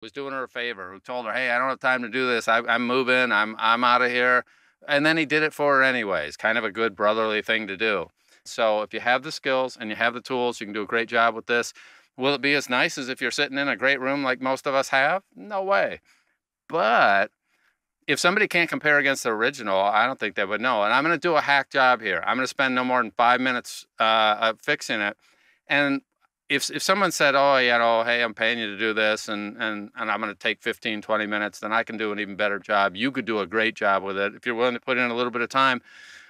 was doing her a favor, who told her, "Hey, I don't have time to do this. I'm moving. I'm out of here." And then he did it for her anyways. Kind of a good brotherly thing to do. So if you have the skills and you have the tools, you can do a great job with this. Will it be as nice as if you're sitting in a great room like most of us have? No way. But if somebody can't compare against the original, I don't think they would know. And I'm going to do a hack job here. I'm going to spend no more than 5 minutes fixing it. And if someone said, "Oh, you know, hey, I'm paying you to do this, and I'm going to take 15, 20 minutes," then I can do an even better job. You could do a great job with it if you're willing to put in a little bit of time.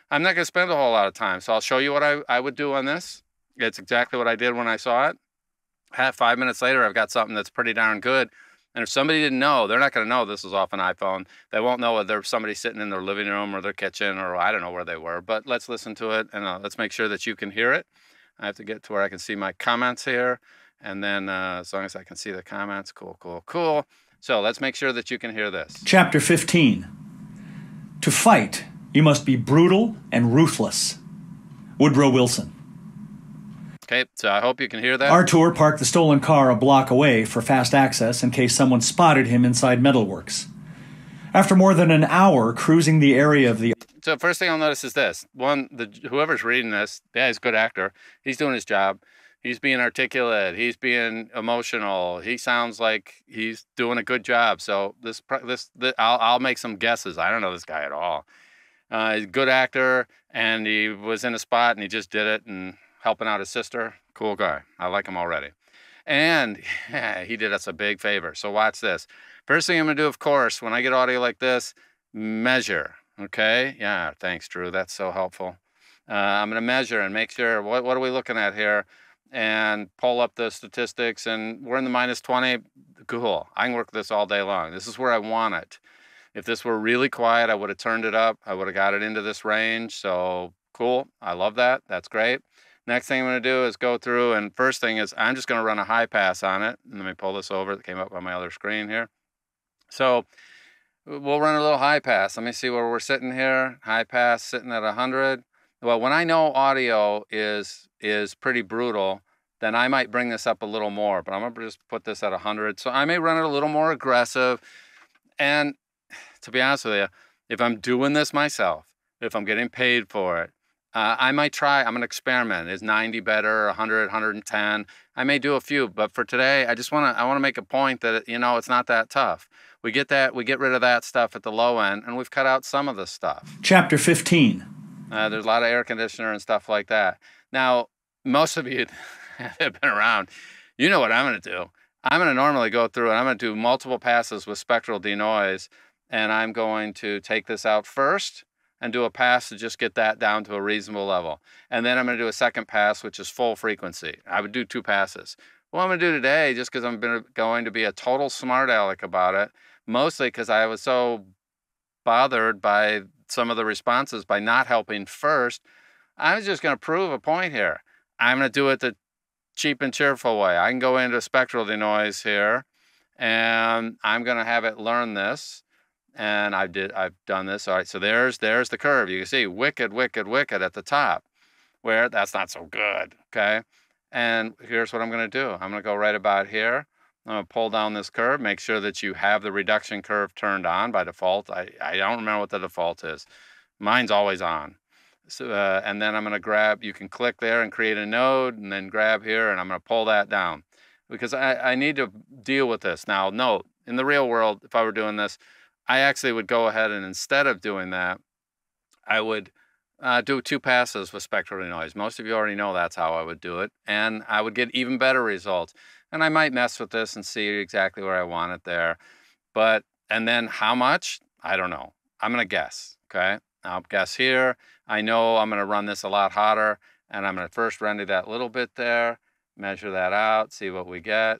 I'm not going to spend a whole lot of time, so I'll show you what I would do on this. It's exactly what I did when I saw it. 5 minutes later, I've got something that's pretty darn good. And if somebody didn't know, they're not going to know this is off an iPhone. They won't know whether somebody sitting in their living room or their kitchen, or I don't know where they were. But let's listen to it, and let's make sure that you can hear it. I have to get to where I can see my comments here. And then as long as I can see the comments, cool, cool, cool. So let's make sure that you can hear this. Chapter 15. To fight, you must be brutal and ruthless. Woodrow Wilson. Okay, so I hope you can hear that. Artur parked the stolen car a block away for fast access in case someone spotted him inside Metalworks. After more than an hour cruising the area of the... So first thing I'll notice is this. One, whoever's reading this, yeah, he's a good actor. He's doing his job. He's being articulate. He's being emotional. He sounds like he's doing a good job. So I'll make some guesses. I don't know this guy at all. He's a good actor, and he was in a spot, and he just did it, and helping out his sister. Cool guy. I like him already. And he did us a big favor. So watch this. First thing I'm going to do, of course, when I get audio like this, measure. Okay? Yeah, thanks, Drew. That's so helpful. I'm going to measure and make sure, what are we looking at here? And pull up the statistics, and we're in the minus 20. Cool. I can work this all day long. This is where I want it. If this were really quiet, I would have turned it up. I would have got it into this range. So cool. I love that. That's great. Next thing I'm going to do is go through, and first thing is I'm just going to run a high pass on it. Let me pull this over. It came up on my other screen here. So we'll run a little high pass. Let me see where we're sitting here. High pass sitting at 100. Well, when I know audio is pretty brutal, then I might bring this up a little more, but I'm going to just put this at 100. So I may run it a little more aggressive. And to be honest with you, if I'm doing this myself, if I'm getting paid for it, I might try. I'm going to experiment. Is 90 better? 100, 110? I may do a few, but for today, I want to make a point that, you know, it's not that tough. We get rid of that stuff at the low end, and we've cut out some of the stuff. Chapter 15. There's a lot of air conditioner and stuff like that. Now, most of you have been around. You know what I'm going to do. I'm going to normally go through, and I'm going to do multiple passes with Spectral Denoise, and I'm going to take this out first and do a pass to just get that down to a reasonable level. And then I'm going to do a second pass, which is full frequency. I would do 2 passes. What I'm going to do today, just because I'm going to be a total smart aleck about it, mostly because I was so bothered by some of the responses by not helping first, I was just going to prove a point here. I'm going to do it the cheap and cheerful way. I can go into Spectral Denoise here, and I'm going to have it learn this. And I've done this. All right, so there's the curve. You can see wicked, wicked, wicked at the top, where that's not so good, okay? And here's what I'm going to do. I'm going to go right about here. I'm going to pull down this curve, make sure that you have the reduction curve turned on by default. I don't remember what the default is. Mine's always on. So, and then I'm going to grab, you can click there and create a node, and then grab here, and I'm going to pull that down. Because I need to deal with this. Now, note, in the real world, if I were doing this, I actually would go ahead and instead of doing that, I would do 2 passes with Spectral Denoise. Most of you already know that's how I would do it. And I would get even better results. And I might mess with this and see exactly where I want it there. But, and then how much? I don't know. I'm going to guess, okay? I'll guess here. I know I'm going to run this a lot hotter. And I'm going to first render that little bit there, measure that out, see what we get.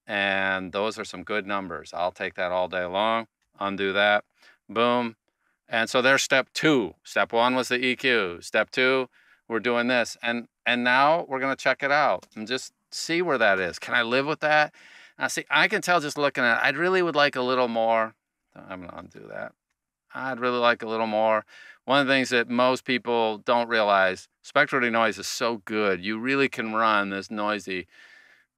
And those are some good numbers. I'll take that all day long. Undo that, boom. And so there's step 2. Step 1 was the EQ. Step 2, we're doing this. And now we're going to check it out and just see where that is. Can I live with that? Now, see, I can tell just looking at it, I really would like a little more. I'm going to undo that. I'd really like a little more. One of the things that most people don't realize, Spectral Denoise is so good. You really can run this noisy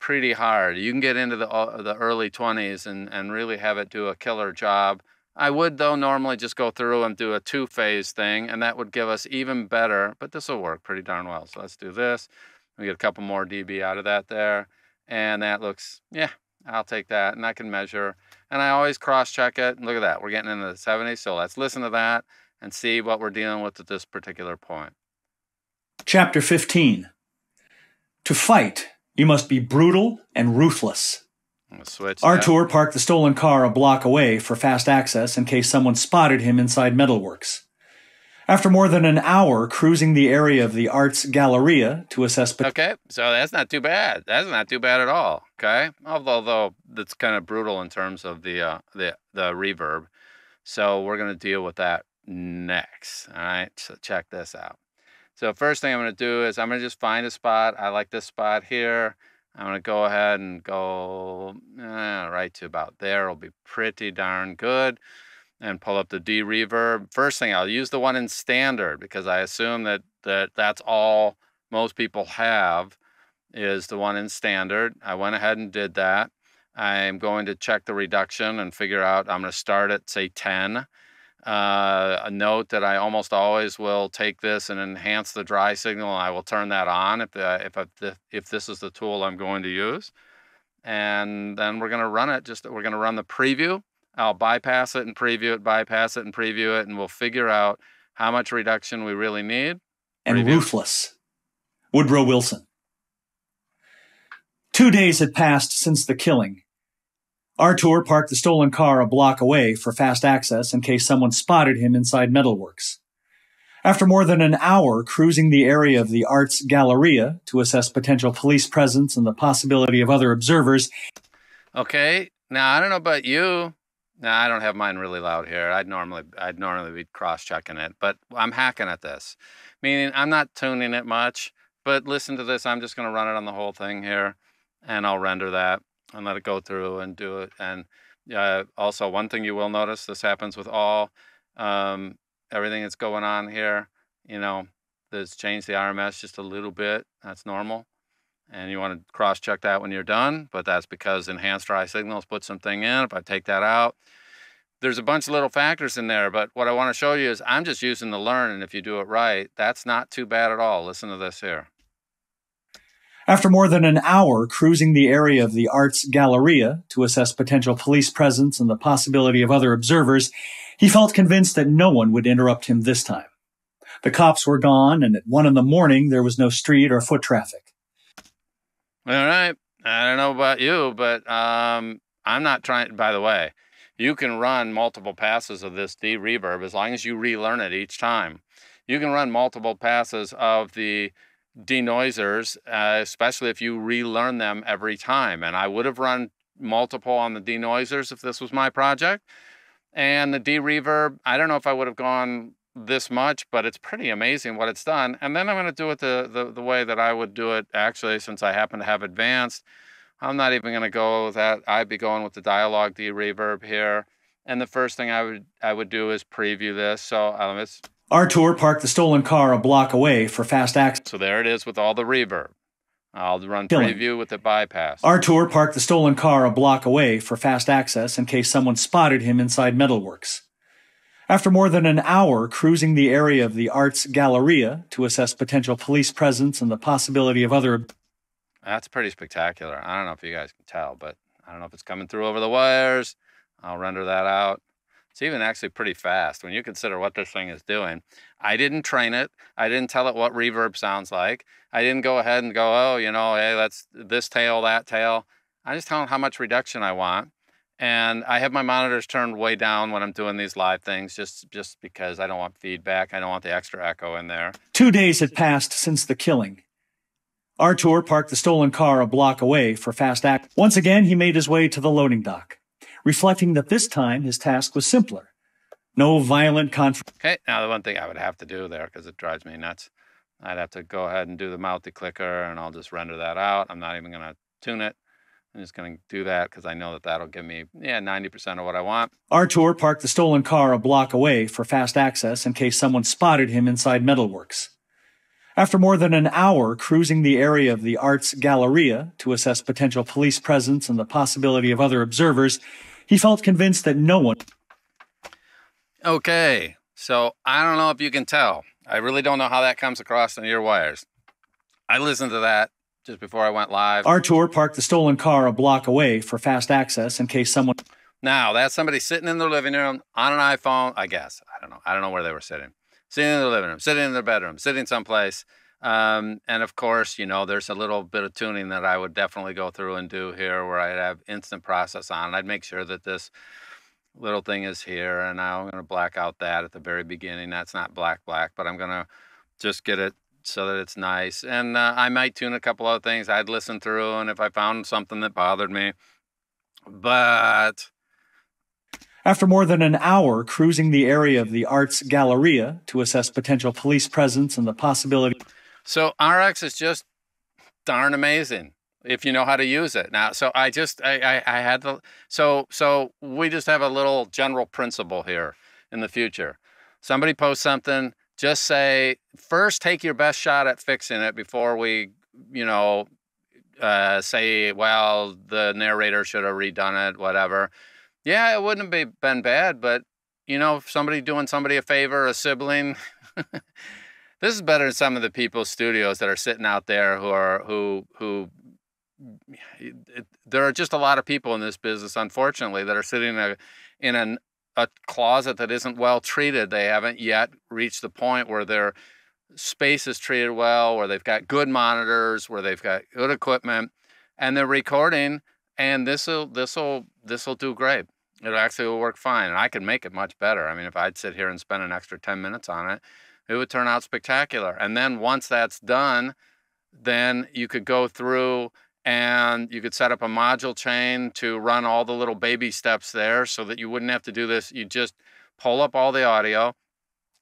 pretty hard. You can get into the early 20s and really have it do a killer job. I would, though, normally just go through and do a 2-phase thing, and that would give us even better, but this will work pretty darn well. So let's do this. We get a couple more dB out of that there, and that looks, yeah, I'll take that, and I can measure, and I always cross-check it. Look at that. We're getting into the 70s, so let's listen to that and see what we're dealing with at this particular point. Chapter 15. To fight, you must be brutal and ruthless. Artur parked the stolen car a block away for fast access in case someone spotted him inside Metalworks. After more than an hour cruising the area of the Arts Galleria to assess... Okay, so that's not too bad. That's not too bad at all, okay? Although that's kind of brutal in terms of the reverb. So we're going to deal with that next, all right? So check this out. So first thing I'm going to do is I'm going to just find a spot. I like this spot here. I'm going to go ahead and go right to about there. It'll be pretty darn good. And pull up the De-reverb. First thing, I'll use the one in standard because I assume that's all most people have is the one in standard. I went ahead and did that. I'm going to check the reduction and figure out, I'm going to start at, say, 10. A note that I almost always will take this and enhance the dry signal. I will turn that on if this is the tool I'm going to use. And then we're going to run it. We're going to run the preview. I'll bypass it and preview it, bypass it and preview it, and we'll figure out how much reduction we really need. And ruthless. Woodrow Wilson. 2 days had passed since the killing. Artur parked the stolen car a block away for fast access in case someone spotted him inside Metalworks. After more than an hour cruising the area of the Arts Galleria to assess potential police presence and the possibility of other observers... Okay, now I don't know about you. Now I don't have mine really loud here. I'd normally be cross-checking it, but I'm hacking at this. Meaning I'm not tuning it much, but listen to this. I'm just going to run it on the whole thing here, and I'll render that and let it go through and do it. And also, one thing you will notice, this happens with all everything that's going on here. You know, there's change the RMS just a little bit. That's normal. And you want to cross-check that when you're done, but that's because enhanced dry signals put something in. If I take that out, there's a bunch of little factors in there, but what I want to show you is I'm just using the learn, and if you do it right, that's not too bad at all. Listen to this here. After more than an hour cruising the area of the Arts Galleria to assess potential police presence and the possibility of other observers, he felt convinced that no one would interrupt him this time. The cops were gone, and at 1 in the morning, there was no street or foot traffic. All right. I don't know about you, but I'm not trying, by the way, you can run multiple passes of this De-reverb as long as you relearn it each time. You can run multiple passes of the denoisers, especially if you relearn them every time. And I would have run multiple on the denoisers if this was my project. And the De-reverb, I don't know if I would have gone this much, but it's pretty amazing what it's done. And then I'm going to do it the way that I would do it, actually, since I happen to have advanced. I'm not even going to go with that. I'd be going with the Dialog De-reverb here. And the first thing I would do is preview this. So Artur parked the stolen car a block away for fast access. So there it is with all the reverb. I'll run preview with the bypass. Artur parked the stolen car a block away for fast access in case someone spotted him inside Metalworks. After more than an hour cruising the area of the Arts Galleria to assess potential police presence and the possibility of other... That's pretty spectacular. I don't know if you guys can tell, but I don't know if it's coming through over the wires. I'll render that out. It's even actually pretty fast when you consider what this thing is doing. I didn't train it. I didn't tell it what reverb sounds like. I didn't go ahead and go, oh, you know, hey, that's this tail, that tail. I just tell it how much reduction I want. And I have my monitors turned way down when I'm doing these live things, just because I don't want feedback. I don't want the extra echo in there. 2 days had passed since the killing. Artur parked the stolen car a block away for fast act. Once again, he made his way to the loading dock, reflecting that this time his task was simpler. No violent conflict. Okay, now the one thing I would have to do there, because it drives me nuts, I'd have to go ahead and do the multi-clicker, and I'll just render that out. I'm not even going to tune it. I'm just going to do that because I know that that'll give me, 90% of what I want. Artur parked the stolen car a block away for fast access in case someone spotted him inside Metalworks. After more than an hour cruising the area of the Arts Galleria to assess potential police presence and the possibility of other observers, he felt convinced that no one... Okay, so I don't know if you can tell. I really don't know how that comes across on your wires. I listened to that just before I went live. Artur parked the stolen car a block away for fast access in case someone... Now, that's somebody sitting in their living room on an iPhone, I guess. I don't know. I don't know where they were sitting. Sitting in their living room, sitting in their bedroom, sitting someplace. And of course, you know, there's a little bit of tuning that I would definitely go through and do here where I'd have instant process on. I'd make sure that this little thing is here, and now I'm going to black out that at the very beginning. That's not black, but I'm going to just get it so that it's nice. And I might tune a couple other things. I'd listen through, and if I found something that bothered me. But after more than an hour cruising the area of the Arts Galleria to assess potential police presence and the possibility... So RX is just darn amazing if you know how to use it. Now, so I had to... So we just have a little general principle here in the future. Somebody posts something, just say, first take your best shot at fixing it before we, you know, say, well, the narrator should have redone it, whatever. Yeah, it wouldn't have been bad, but, you know, somebody doing somebody a favor, a sibling, this is better than some of the people's studios that are sitting out there who there are just a lot of people in this business, unfortunately, that are sitting in a closet that isn't well treated. They haven't yet reached the point where their space is treated well, where they've got good monitors, where they've got good equipment, and they're recording, and this'll do great. It actually will work fine, and I can make it much better. I mean, if I'd sit here and spend an extra 10 minutes on it, it would turn out spectacular. And then once that's done, then you could go through and you could set up a module chain to run all the little baby steps there so that you wouldn't have to do this. You just pull up all the audio,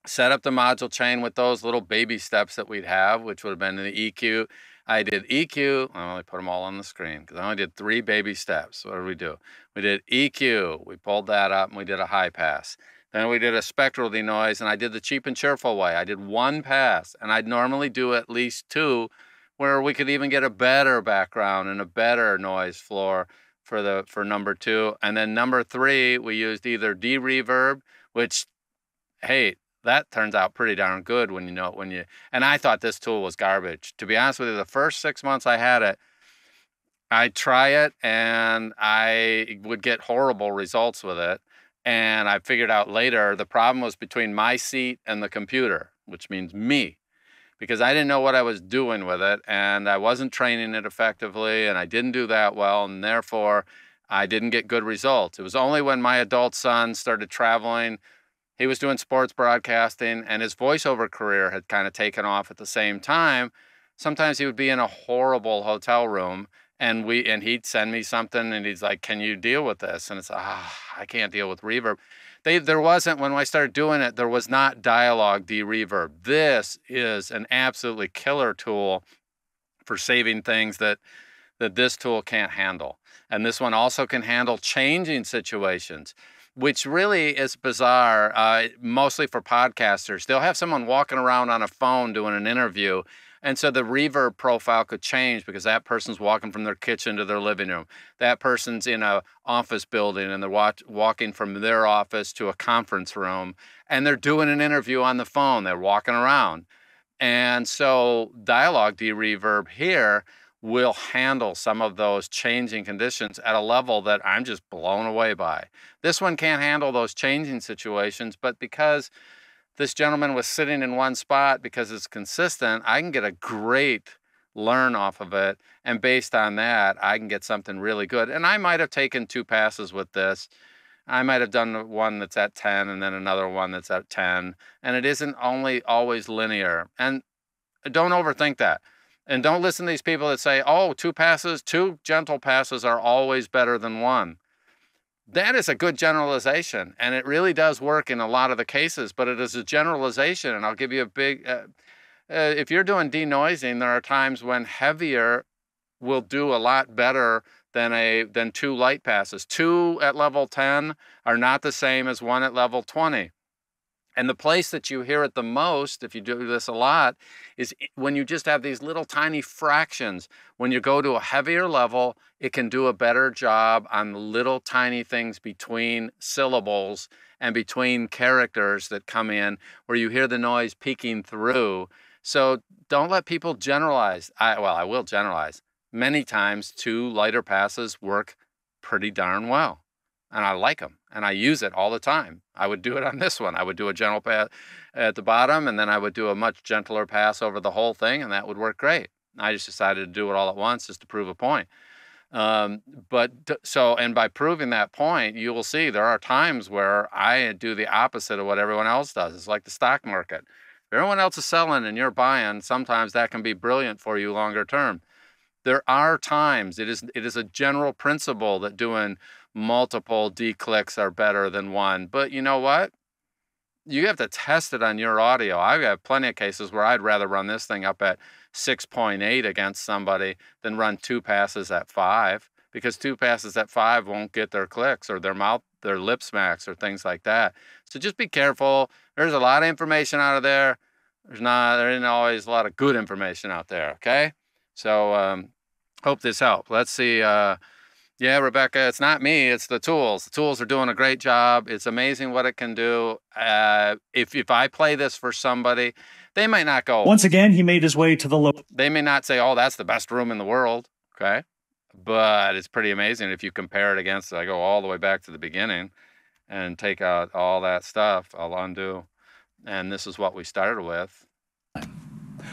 set up the module chain with those little baby steps that we'd have, which would have been the EQ. I did EQ. I only put them all on the screen because I only did 3 baby steps. What did we do? We did EQ. We pulled that up and we did a high pass. Then we did a spectral denoise, and I did the cheap and cheerful way. I did 1 pass, and I'd normally do at least 2 where we could even get a better background and a better noise floor for number 2. And then number 3, we used either De-reverb, which, hey, that turns out pretty darn good when you know it, and I thought this tool was garbage. To be honest with you, the first 6 months I had it, I'd try it and I would get horrible results with it. And I figured out later the problem was between my seat and the computer, which means me, because I didn't know what I was doing with it, and I wasn't training it effectively, and I didn't do that well, and therefore I didn't get good results. It was only when my adult son started traveling. He was doing sports broadcasting, and his voiceover career had kind of taken off at the same time. Sometimes he would be in a horrible hotel room, and he'd send me something, and he's like, "Can you deal with this?" And it's, I can't deal with reverb. There wasn't, when I started doing it, there was not Dialog De-reverb. This is an absolutely killer tool for saving things that this tool can't handle. And this one also can handle changing situations, which really is bizarre, mostly for podcasters. They'll have someone walking around on a phone doing an interview, and so the reverb profile could change because that person's walking from their kitchen to their living room. That person's in an office building, and they're walking from their office to a conference room, and they're doing an interview on the phone. They're walking around. And so Dialog De-reverb here will handle some of those changing conditions at a level that I'm just blown away by. This one can't handle those changing situations, but because this gentleman was sitting in one spot, because it's consistent, I can get a great learn off of it, and based on that, I can get something really good. And I might have taken 2 passes with this. I might have done one that's at 10 and then another one that's at 10, and it isn't always linear. And don't overthink that. And don't listen to these people that say, oh, 2 gentle passes are always better than 1. That is a good generalization, and it really does work in a lot of the cases, but it is a generalization, and I'll give you a big... if you're doing denoising, there are times when heavier will do a lot better than 2 light passes. 2 at level 10 are not the same as 1 at level 20. And the place that you hear it the most, if you do this a lot, is when you just have these little tiny fractions. When you go to a heavier level, it can do a better job on little tiny things between syllables and between characters that come in where you hear the noise peeking through. So don't let people generalize. I will generalize. Many times 2 lighter passes work pretty darn well. And I like them, and I use it all the time. I would do it on this one. I would do a gentle pass at the bottom, and then I would do a much gentler pass over the whole thing, and that would work great. I just decided to do it all at once just to prove a point. And by proving that point, you will see there are times where I do the opposite of what everyone else does. It's like the stock market. If everyone else is selling and you're buying, sometimes that can be brilliant for you longer term. There are times, it is a general principle that doing multiple D-clicks are better than one. But you know what? You have to test it on your audio. I've got plenty of cases where I'd rather run this thing up at 6.8 against somebody than run 2 passes at 5, because 2 passes at 5 won't get their clicks or their lip smacks or things like that. So just be careful. There's a lot of information out of there. There isn't always a lot of good information out there, okay? So hope this helped. Let's see. Yeah, Rebecca, it's not me, it's the tools. The tools are doing a great job. It's amazing what it can do. If I play this for somebody, they might not go. Once again, he made his way to the They may not say, oh, that's the best room in the world, okay? But it's pretty amazing if you compare it against, I go all the way back to the beginning and take out all that stuff. I'll undo. And this is what we started with.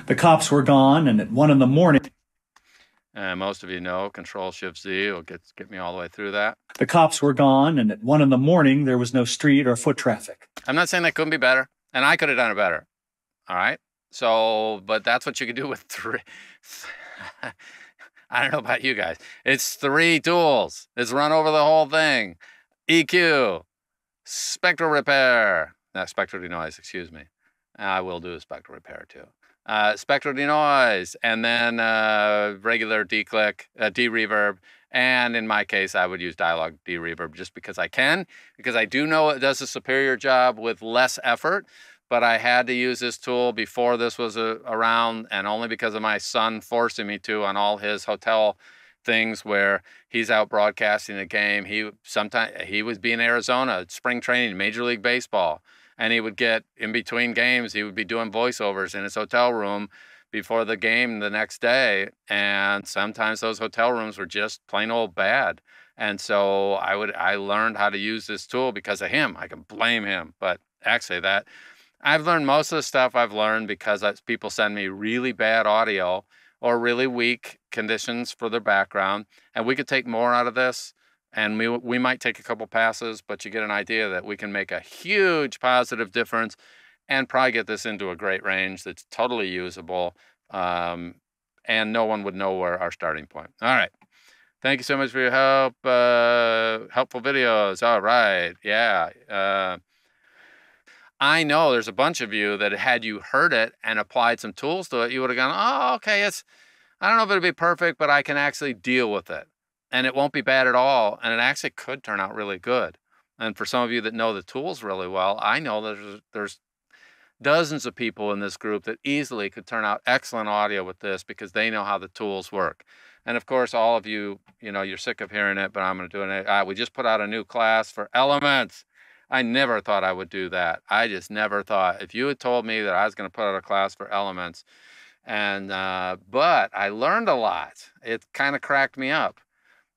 The cops were gone, and at 1 in the morning... most of you know Control-Shift-Z will get me all the way through that. The cops were gone, and at 1 in the morning, there was no street or foot traffic. I'm not saying that couldn't be better, and I could have done it better. All right? So, but that's what you can do with 3. I don't know about you guys. It's 3 tools. It's run over the whole thing. EQ, spectral repair. No, spectral denoise, excuse me. I will do a spectral repair too. Spectral denoise, and then regular D-click, De-reverb, and in my case, I would use Dialog De-reverb just because I can, because I do know it does a superior job with less effort, but I had to use this tool before this was around, and only because of my son forcing me to on all his hotel things where he's out broadcasting a game. He was being in Arizona, spring training, Major League Baseball. And he would get, in between games, he would be doing voiceovers in his hotel room before the game the next day. And sometimes those hotel rooms were just plain old bad. And so I learned how to use this tool because of him. I can blame him. But actually I've learned most of the stuff I've learned because people send me really bad audio or really weak conditions for their background. And we could take more out of this. And we might take a couple passes, but you get an idea that we can make a huge positive difference and probably get this into a great range that's totally usable. And no one would know where our starting point. All right. Thank you so much for your help. Helpful videos. All right. Yeah. I know there's a bunch of you that had you heard it and applied some tools to it, you would have gone, oh, okay, I don't know if it'll be perfect, but I can actually deal with it. And it won't be bad at all. And it actually could turn out really good. And for some of you that know the tools really well, I know there's dozens of people in this group that easily could turn out excellent audio with this because they know how the tools work. And of course, all of you, you're sick of hearing it, but I'm going to do it. We just put out a new class for Elements. I never thought I would do that. I just never thought. If you had told me that I was going to put out a class for Elements, but I learned a lot. It kind of cracked me up.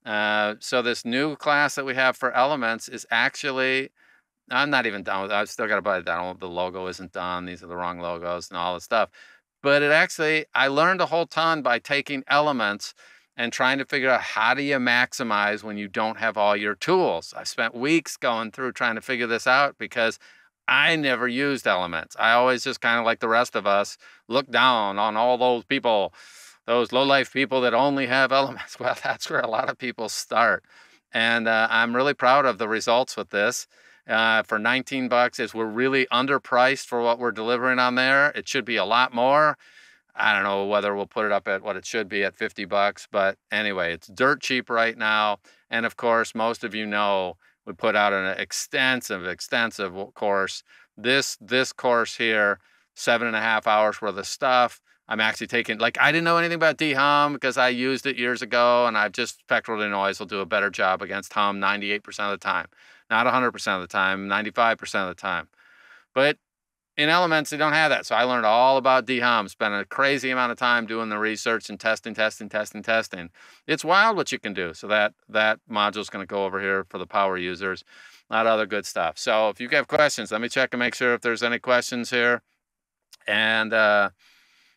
So this new class that we have for Elements is actually, I'm not even done with it. I've still got to buy it down. The logo isn't done. These are the wrong logos and all this stuff. But I learned a whole ton by taking Elements and trying to figure out how do you maximize when you don't have all your tools. I spent weeks going through trying to figure this out because I never used Elements. I always just kind of like the rest of us look down on all those people, those low-life people that only have Elements. Well, that's where a lot of people start. And I'm really proud of the results with this. For 19 bucks, we're really underpriced for what we're delivering on there. It should be a lot more. I don't know whether we'll put it up at what it should be at 50 bucks. But anyway, it's dirt cheap right now. And of course, most of you know we put out an extensive course this course here, 7.5 hours worth of stuff. I'm actually taking, like, I didn't know anything about de-hum because I used it years ago, and I've just, Spectral Denoise will do a better job against hum 98% of the time. Not 100% of the time, 95% of the time. But in Elements, they don't have that. So I learned all about de-hum, spent a crazy amount of time doing the research and testing. It's wild what you can do. So that module is going to go over here for the power users. A lot of other good stuff. So if you have questions, let me check and make sure if there's any questions here. And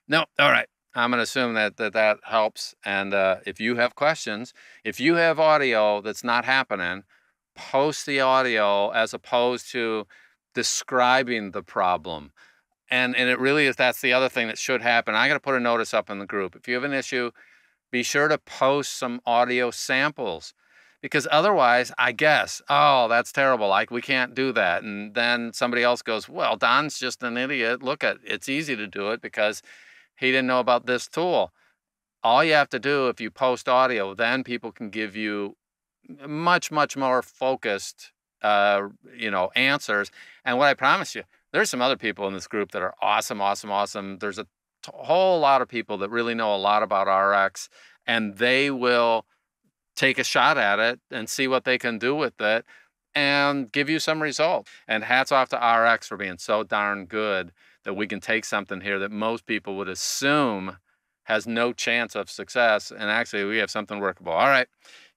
no, all right. I'm going to assume that helps. And if you have questions, if you have audio that's not happening, post the audio as opposed to describing the problem. And it really is, that's the other thing that should happen. I got to put a notice up in the group. If you have an issue, be sure to post some audio samples, because otherwise, I guess, oh, that's terrible. We can't do that. And then somebody else goes, well, Don's just an idiot. Look, it's easy to do it because he didn't know about this tool. All you have to do, if you post audio, then people can give you much, much more focused, answers. And what I promise you, there's some other people in this group that are awesome. There's a whole lot of people that really know a lot about RX, and they will take a shot at it and see what they can do with it and give you some result. And hats off to RX for being so darn good that we can take something here that most people would assume has no chance of success, and actually we have something workable. All right,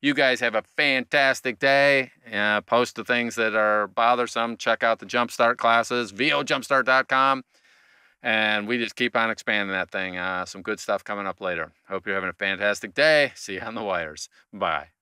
you guys have a fantastic day. Post the things that are bothersome. Check out the Jumpstart classes, vojumpstart.com, and we just keep on expanding that thing. Some good stuff coming up later. Hope you're having a fantastic day. See you on the wires. Bye.